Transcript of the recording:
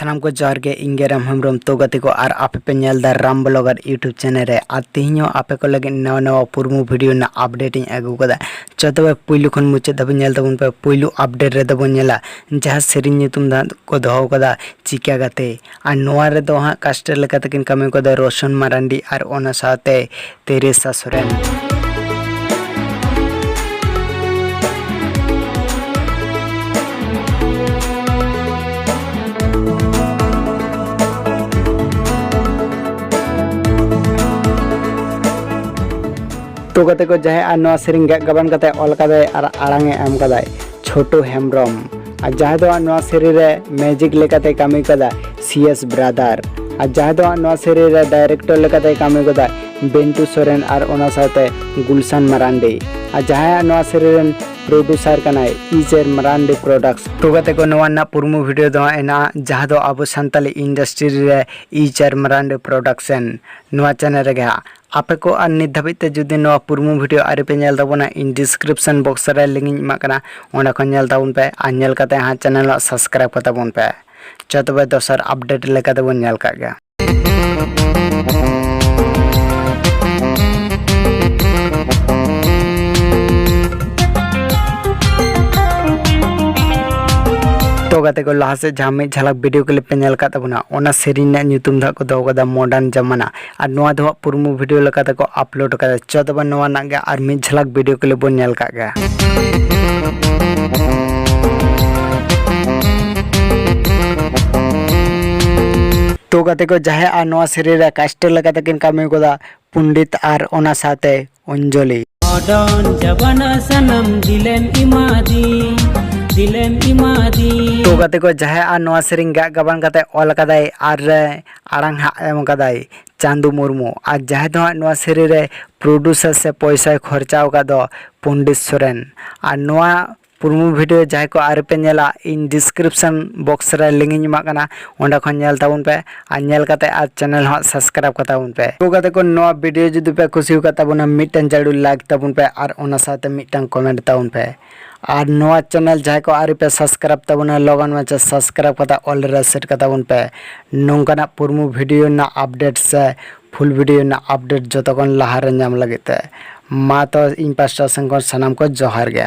सानाम को जोहार गे इंगे राम हेम्ब्रम तो गति को और आपे पे नेलदा राम ब्लॉगर यूट्यूब चैनल रे आ तिहिनो आपे को लगे नवा नवा पुरमु वीडियो ना अपडेट इन आगु कदा चतबे पुइलु खन मुचे दबे नेल तबन पे पुइलु अपडेट रे दबो नेला जहां सेरिन नितुम दा को दोहो कदा चिका गाते आ नोआ रे दो हा कास्टर लेका तकिन कमे को द रोशन मारांडी और ओना साथे तेरेसा सोरेन तो गते को जहे आ नवा सेरिंग गबन कते ऑल कदे और आड़ांगे एम कदाय छोटू हेम्ब्रम आ जहे दो नवा सेरी रे मैजिक लेकाते कामी कदा सीएस ब्रदर आ जहे दो नवा सेरी रे डायरेक्टर लेकाते कामी कदा बेंटू सोरेन और ओना साथे गुलशन मरांडी आ जहे नवा सेरी रे प्रोड्यूसर कनाय इजर मरांडी प्रोडक्ट्स तो गते को नवा ना पुरमु वीडियो दो एना जहे दो अब संताली इंडस्ट्री रे इजर मरांडी प्रोडक्शन नवा चैनल रे गा आपे को और नित धाबिते जुदी नवा पुरमु वीडियो आरे पे नेल ताबोना इन डिस्क्रिप्शन बॉक्स रे लिंक इन एमा कना ओंडा को नेल ताबोन पे आ नेल कते हा चैनल सब्सक्राइब कता बोन पे चतबे दोसर अपडेट लेकाते बोन नेल का गया तो गते को लहा से जहां में झलक वीडियो क्लिप पे नेल का तबना ओना सेरिन ने न्यूतुम धा को दो कदा मॉडर्न जमाना और नोआ दो पुरमु वीडियो लकाते को अपलोड कदा चतबा नोआ ना गे और में झलक वीडियो क्लिप बोन नेल का गे तो गते को जहे आ नोआ सेरी रे कास्टर लकाते किन कामे कोदा पंडित और ओना साथे अंजलि मॉडर्न जमाना सनम दिलेम इमादी तो गते को जहे आ नोआ सेरिंग गबन कते ऑल कदाय और आड़ांग हा एम कदाय चांदू मुर्मू और जहे दो नोआ सेरी रे प्रोड्यूसर से पैसा खर्चाव का दो पंडित सोरेन और नोआ पुरमु वीडियो जहे को आरे पे नेला इन डिस्क्रिप्शन बॉक्स रे लिंक इन एमा कना ओंडा खन नेल ताबुन पे आ नेल कते आ चैनल हो सब्सक्राइब कता बुन पे तो गते को नोआ वीडियो जुदी पे खुशी कता बुना मिटन जाडू लाइक ताबुन पे और ओना साथे मिटन कमेंट ताबुन पे और नोआ चैनल जहे को आरे पे सब्सक्राइब ताबुना लगन में सब्सक्राइब कता ऑल रे सेट कता बुन पे नोंकाना पुरमु वीडियो ना अपडेट से फुल वीडियो ना अपडेट जतकन लहारे नाम लगते मा तो इन पास्टा संग सनाम को जोहार गया।